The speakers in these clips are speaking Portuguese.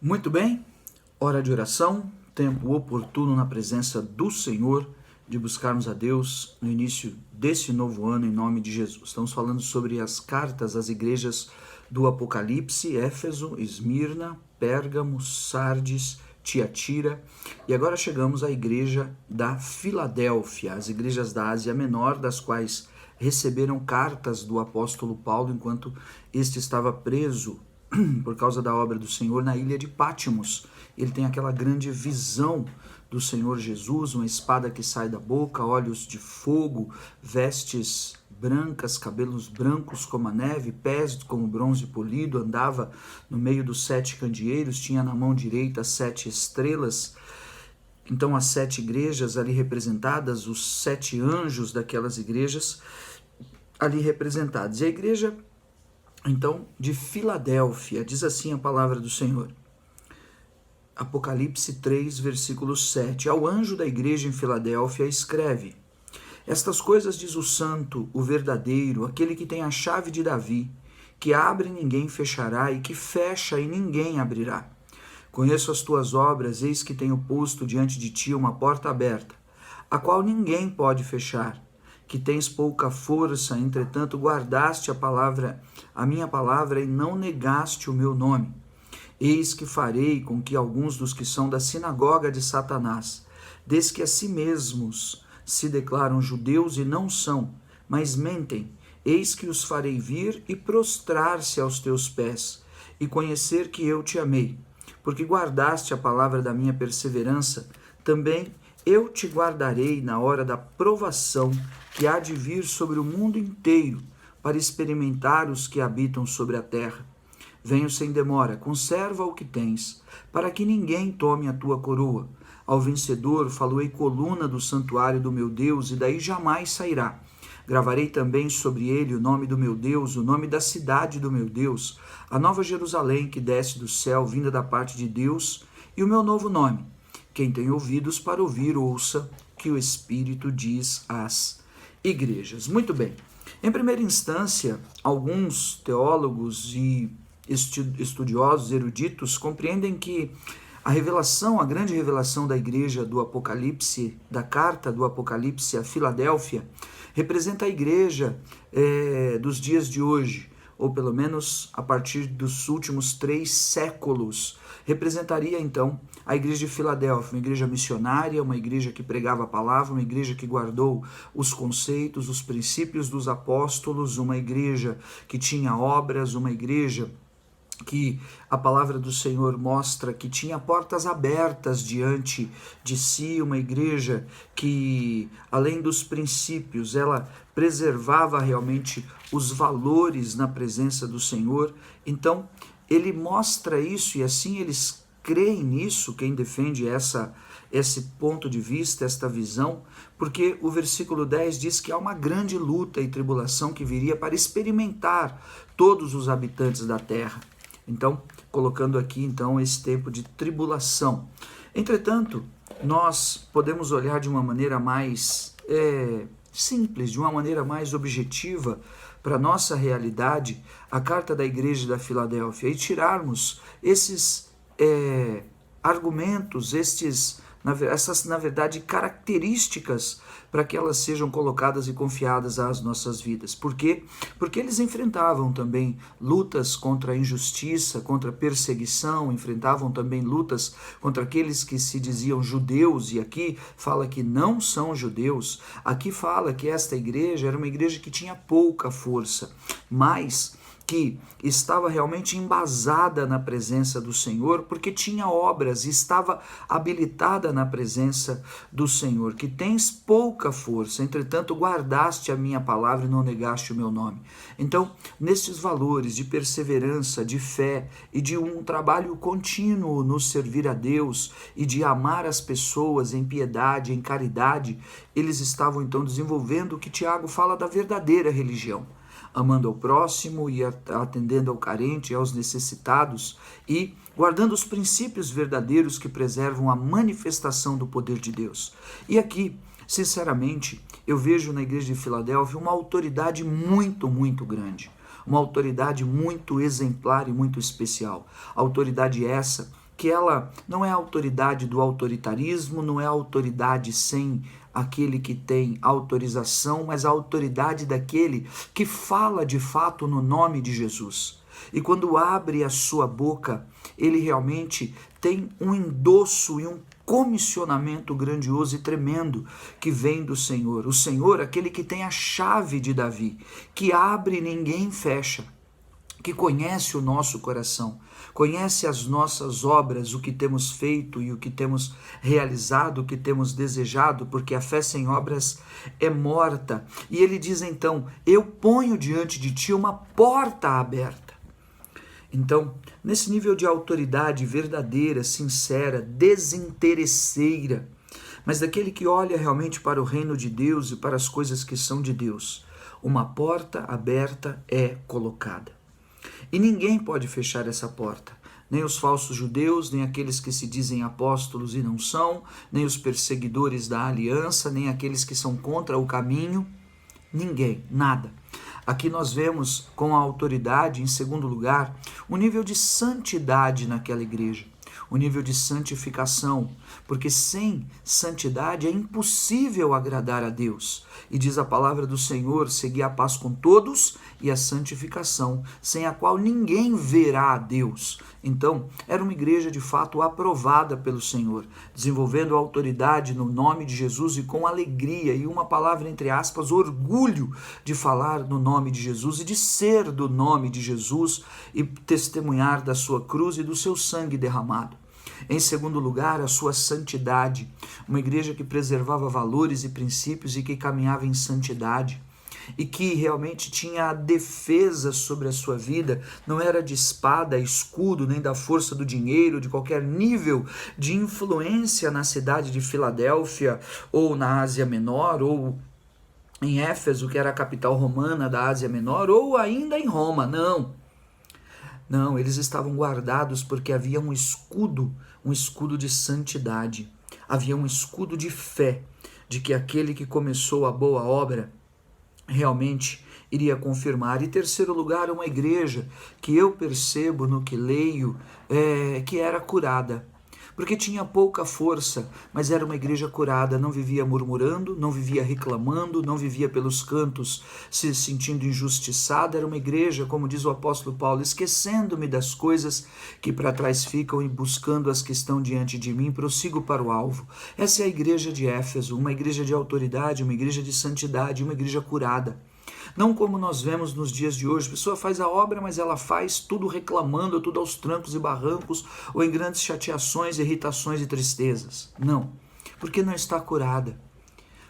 Muito bem, hora de oração, tempo oportuno na presença do Senhor, de buscarmos a Deus no início desse novo ano em nome de Jesus. Estamos falando sobre as cartas às igrejas do Apocalipse, Éfeso, Esmirna, Pérgamo, Sardes, Tiatira, e agora chegamos à igreja da Filadélfia, as igrejas da Ásia Menor, das quais receberam cartas do apóstolo Paulo enquanto este estava preso por causa da obra do Senhor na ilha de Pátimos. Ele tem aquela grande visão do Senhor Jesus, uma espada que sai da boca, olhos de fogo, vestes brancas, cabelos brancos como a neve, pés como bronze polido, andava no meio dos 7 candeeiros, tinha na mão direita 7 estrelas. Então as 7 igrejas ali representadas, os 7 anjos daquelas igrejas ali representados. E a igreja então, de Filadélfia, diz assim a palavra do Senhor. Apocalipse 3, versículo 7. Ao anjo da igreja em Filadélfia escreve: Estas coisas diz o santo, o verdadeiro, aquele que tem a chave de Davi, que abre e ninguém fechará, e que fecha e ninguém abrirá. Conheço as tuas obras, eis que tenho posto diante de ti uma porta aberta, a qual ninguém pode fechar. Que tens pouca força, entretanto guardaste a minha palavra e não negaste o meu nome. Eis que farei com que alguns dos que são da sinagoga de Satanás, desde que a si mesmos se declaram judeus e não são, mas mentem, eis que os farei vir e prostrar-se aos teus pés, e conhecer que eu te amei, porque guardaste a palavra da minha perseverança, também eu te guardarei na hora da provação que há de vir sobre o mundo inteiro, para experimentar os que habitam sobre a terra. Venho sem demora, conserva o que tens, para que ninguém tome a tua coroa. Ao vencedor faloei coluna do santuário do meu Deus, e daí jamais sairá. Gravarei também sobre ele o nome do meu Deus, o nome da cidade do meu Deus, a nova Jerusalém que desce do céu, vinda da parte de Deus, e o meu novo nome. Quem tem ouvidos para ouvir, ouça que o Espírito diz às igrejas. Muito bem. Em primeira instância, alguns teólogos e estudiosos, eruditos, compreendem que a grande revelação da igreja do Apocalipse, da carta do Apocalipse a Filadélfia, representa a igreja dos dias de hoje, ou pelo menos a partir dos últimos 3 séculos, representaria então a igreja de Filadélfia, uma igreja missionária, uma igreja que pregava a palavra, uma igreja que guardou os conceitos, os princípios dos apóstolos, uma igreja que tinha obras, uma igreja que a palavra do Senhor mostra que tinha portas abertas diante de si, uma igreja que, além dos princípios, ela preservava realmente os valores na presença do Senhor. Então, ele mostra isso e assim eles creem nisso, quem defende esse ponto de vista, esta visão, porque o versículo 10 diz que há uma grande luta e tribulação que viria para experimentar todos os habitantes da terra. Então, colocando aqui então esse tempo de tribulação. Entretanto, nós podemos olhar de uma maneira mais simples, de uma maneira mais objetiva para a nossa realidade, a carta da igreja da Filadélfia e tirarmos esses argumentos, essas, na verdade, características para que elas sejam colocadas e confiadas às nossas vidas. Por quê? Porque eles enfrentavam também lutas contra a injustiça, contra a perseguição, enfrentavam também lutas contra aqueles que se diziam judeus, e aqui fala que não são judeus, aqui fala que esta igreja era uma igreja que tinha pouca força, mas que estava realmente embasada na presença do Senhor, porque tinha obras e estava habilitada na presença do Senhor, que tens pouca força, entretanto guardaste a minha palavra e não negaste o meu nome. Então, nestes valores de perseverança, de fé e de um trabalho contínuo no servir a Deus e de amar as pessoas em piedade, em caridade, eles estavam então desenvolvendo o que Tiago fala da verdadeira religião, amando ao próximo e atendendo ao carente e aos necessitados e guardando os princípios verdadeiros que preservam a manifestação do poder de Deus. E aqui, sinceramente, eu vejo na igreja de Filadélfia uma autoridade muito, muito grande, uma autoridade muito exemplar e muito especial. Autoridade essa que ela não é a autoridade do autoritarismo, não é a autoridade sem aquele que tem autorização, mas a autoridade daquele que fala de fato no nome de Jesus. E quando abre a sua boca, ele realmente tem um endosso e um comissionamento grandioso e tremendo que vem do Senhor. O Senhor, aquele que tem a chave de Davi, que abre e ninguém fecha, que conhece o nosso coração, conhece as nossas obras, o que temos feito e o que temos realizado, o que temos desejado, porque a fé sem obras é morta. E ele diz então: eu ponho diante de ti uma porta aberta. Então, nesse nível de autoridade verdadeira, sincera, desinteresseira, mas daquele que olha realmente para o reino de Deus e para as coisas que são de Deus, uma porta aberta é colocada. E ninguém pode fechar essa porta, nem os falsos judeus, nem aqueles que se dizem apóstolos e não são, nem os perseguidores da aliança, nem aqueles que são contra o caminho, ninguém, nada. Aqui nós vemos com a autoridade, em segundo lugar, o nível de santidade naquela igreja, o nível de santificação, porque sem santidade é impossível agradar a Deus. E diz a palavra do Senhor: segui a paz com todos e a santificação, sem a qual ninguém verá a Deus. Então, era uma igreja de fato aprovada pelo Senhor, desenvolvendo autoridade no nome de Jesus e com alegria e uma palavra entre aspas, orgulho de falar no nome de Jesus e de ser do nome de Jesus e testemunhar da sua cruz e do seu sangue derramado. Em segundo lugar, a sua santidade, uma igreja que preservava valores e princípios e que caminhava em santidade e que realmente tinha a defesa sobre a sua vida, não era de espada, escudo, nem da força do dinheiro, de qualquer nível de influência na cidade de Filadélfia ou na Ásia Menor ou em Éfeso, que era a capital romana da Ásia Menor, ou ainda em Roma, não, eles estavam guardados porque havia um escudo de santidade, havia um escudo de fé, de que aquele que começou a boa obra realmente iria confirmar. E terceiro lugar, uma igreja que eu percebo no que leio, que era curada, porque tinha pouca força, mas era uma igreja curada, não vivia murmurando, não vivia reclamando, não vivia pelos cantos se sentindo injustiçada. Era uma igreja, como diz o apóstolo Paulo, esquecendo-me das coisas que para trás ficam e buscando as que estão diante de mim, prossigo para o alvo. Essa é a igreja de Éfeso, uma igreja de autoridade, uma igreja de santidade, uma igreja curada. Não como nós vemos nos dias de hoje, a pessoa faz a obra, mas ela faz tudo reclamando, tudo aos trancos e barrancos, ou em grandes chateações, irritações e tristezas. Não, porque não está curada.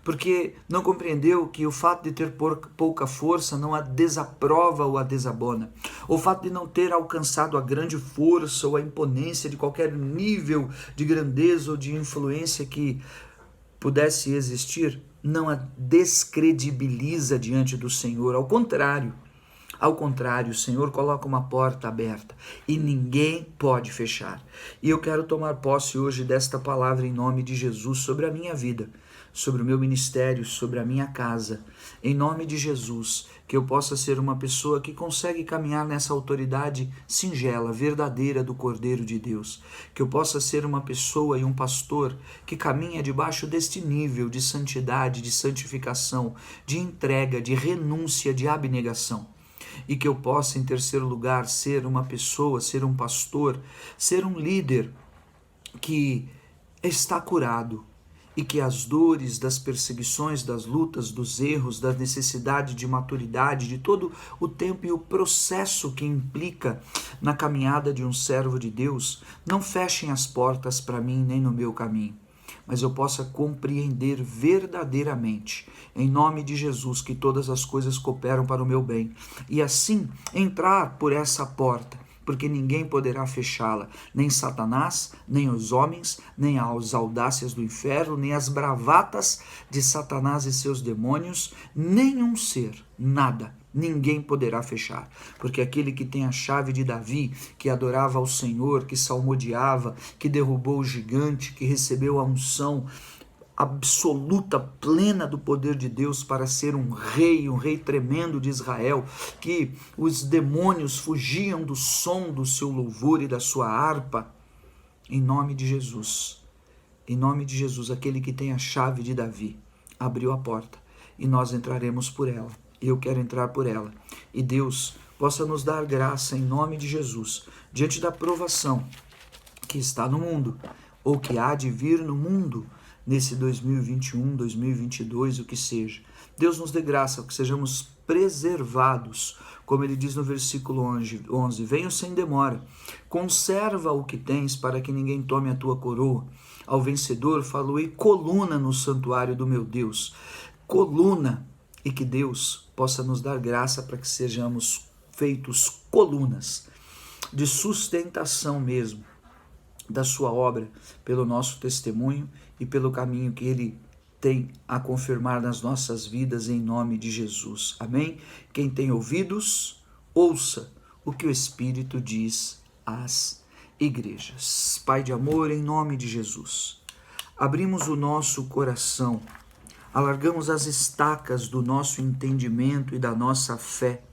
Porque não compreendeu que o fato de ter pouca força não a desaprova ou a desabona. O fato de não ter alcançado a grande força ou a imponência de qualquer nível de grandeza ou de influência que pudesse existir, não a descredibiliza diante do Senhor. Ao contrário, o Senhor coloca uma porta aberta e ninguém pode fechar. E eu quero tomar posse hoje desta palavra em nome de Jesus sobre a minha vida, sobre o meu ministério, sobre a minha casa. Em nome de Jesus, que eu possa ser uma pessoa que consegue caminhar nessa autoridade singela, verdadeira do Cordeiro de Deus. Que eu possa ser uma pessoa e um pastor que caminha debaixo deste nível de santidade, de santificação, de entrega, de renúncia, de abnegação. E que eu possa, em terceiro lugar, ser uma pessoa, ser um pastor, ser um líder que está curado, e que as dores das perseguições, das lutas, dos erros, da necessidade de maturidade, de todo o tempo e o processo que implica na caminhada de um servo de Deus, não fechem as portas para mim nem no meu caminho, mas eu possa compreender verdadeiramente, em nome de Jesus, que todas as coisas cooperam para o meu bem, e assim entrar por essa porta, porque ninguém poderá fechá-la, nem Satanás, nem os homens, nem as audácias do inferno, nem as bravatas de Satanás e seus demônios, nenhum ser, nada, ninguém poderá fechar, porque aquele que tem a chave de Davi, que adorava ao Senhor, que salmodiava, que derrubou o gigante, que recebeu a unção absoluta, plena do poder de Deus para ser um rei tremendo de Israel, que os demônios fugiam do som do seu louvor e da sua harpa. Em nome de Jesus. Em nome de Jesus, aquele que tem a chave de Davi abriu a porta e nós entraremos por ela. Eu quero entrar por ela. E Deus possa nos dar graça em nome de Jesus, diante da provação que está no mundo, ou que há de vir no mundo, nesse 2021, 2022, o que seja. Deus nos dê graça, que sejamos preservados, como ele diz no versículo 11, venho sem demora, conserva o que tens para que ninguém tome a tua coroa. Ao vencedor faloei coluna no santuário do meu Deus, coluna, e que Deus possa nos dar graça para que sejamos feitos colunas de sustentação mesmo da sua obra, pelo nosso testemunho e pelo caminho que ele tem a confirmar nas nossas vidas, em nome de Jesus. Amém? Quem tem ouvidos, ouça o que o Espírito diz às igrejas. Pai de amor, em nome de Jesus, abrimos o nosso coração, alargamos as estacas do nosso entendimento e da nossa fé.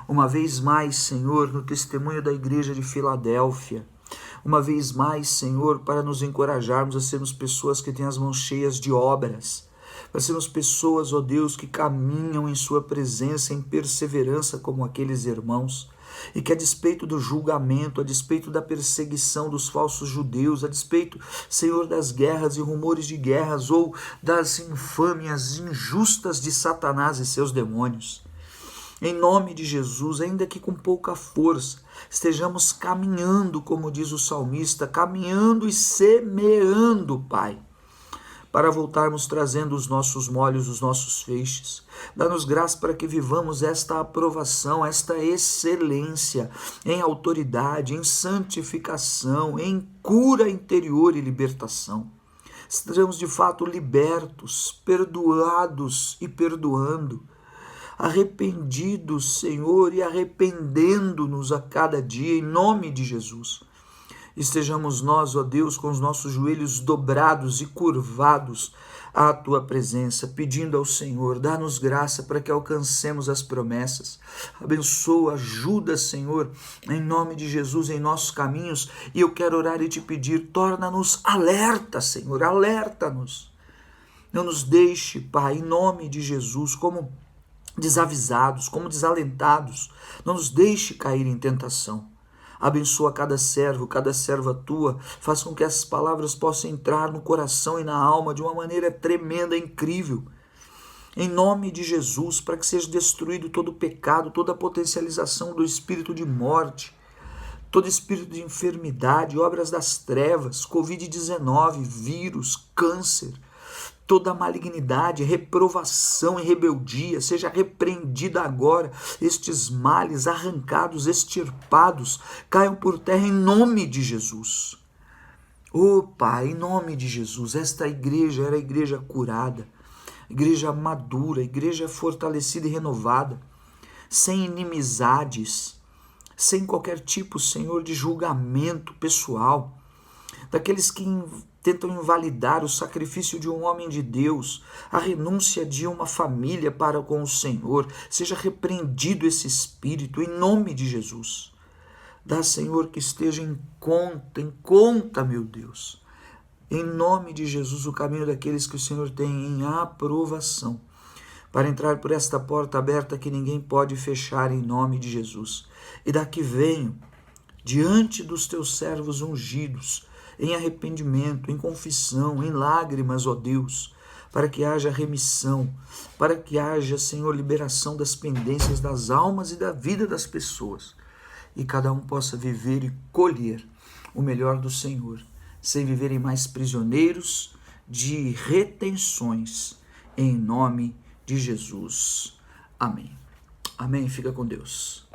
Uma vez mais, Senhor, no testemunho da igreja de Filadélfia, uma vez mais, Senhor, para nos encorajarmos a sermos pessoas que têm as mãos cheias de obras, para sermos pessoas, ó Deus, que caminham em sua presença em perseverança como aqueles irmãos, e que a despeito do julgamento, a despeito da perseguição dos falsos judeus, a despeito, Senhor, das guerras e rumores de guerras ou das infâmias injustas de Satanás e seus demônios, em nome de Jesus, ainda que com pouca força, estejamos caminhando, como diz o salmista, caminhando e semeando, Pai, para voltarmos trazendo os nossos molhos, os nossos feixes. Dá-nos graça para que vivamos esta aprovação, esta excelência em autoridade, em santificação, em cura interior e libertação. Estejamos de fato libertos, perdoados e perdoando, arrependidos, Senhor, e arrependendo-nos a cada dia, em nome de Jesus. Estejamos nós, ó Deus, com os nossos joelhos dobrados e curvados à Tua presença, pedindo ao Senhor, dá-nos graça para que alcancemos as promessas. Abençoa, ajuda, Senhor, em nome de Jesus, em nossos caminhos. E eu quero orar e te pedir, torna-nos alerta, Senhor, alerta-nos. Não nos deixe, Pai, em nome de Jesus, como desavisados, como desalentados. Não nos deixe cair em tentação. Abençoa cada servo, cada serva tua. Faça com que essas palavras possam entrar no coração e na alma de uma maneira tremenda, incrível. Em nome de Jesus, para que seja destruído todo pecado, toda potencialização do espírito de morte, todo espírito de enfermidade, obras das trevas, Covid-19, vírus, câncer, toda malignidade, reprovação e rebeldia, seja repreendida agora, estes males arrancados, extirpados, caiam por terra em nome de Jesus. Oh Pai, em nome de Jesus, esta igreja era a igreja curada, igreja madura, igreja fortalecida e renovada, sem inimizades, sem qualquer tipo, Senhor, de julgamento pessoal, daqueles que tentam invalidar o sacrifício de um homem de Deus, a renúncia de uma família para com o Senhor. Seja repreendido esse espírito em nome de Jesus. Dá, Senhor, que esteja em conta, meu Deus, em nome de Jesus, o caminho daqueles que o Senhor tem em aprovação, para entrar por esta porta aberta que ninguém pode fechar, em nome de Jesus. E daqui venho, diante dos teus servos ungidos, em arrependimento, em confissão, em lágrimas, ó Deus, para que haja remissão, para que haja, Senhor, liberação das pendências das almas e da vida das pessoas, e cada um possa viver e colher o melhor do Senhor, sem viverem mais prisioneiros de retenções, em nome de Jesus. Amém. Amém. Fica com Deus.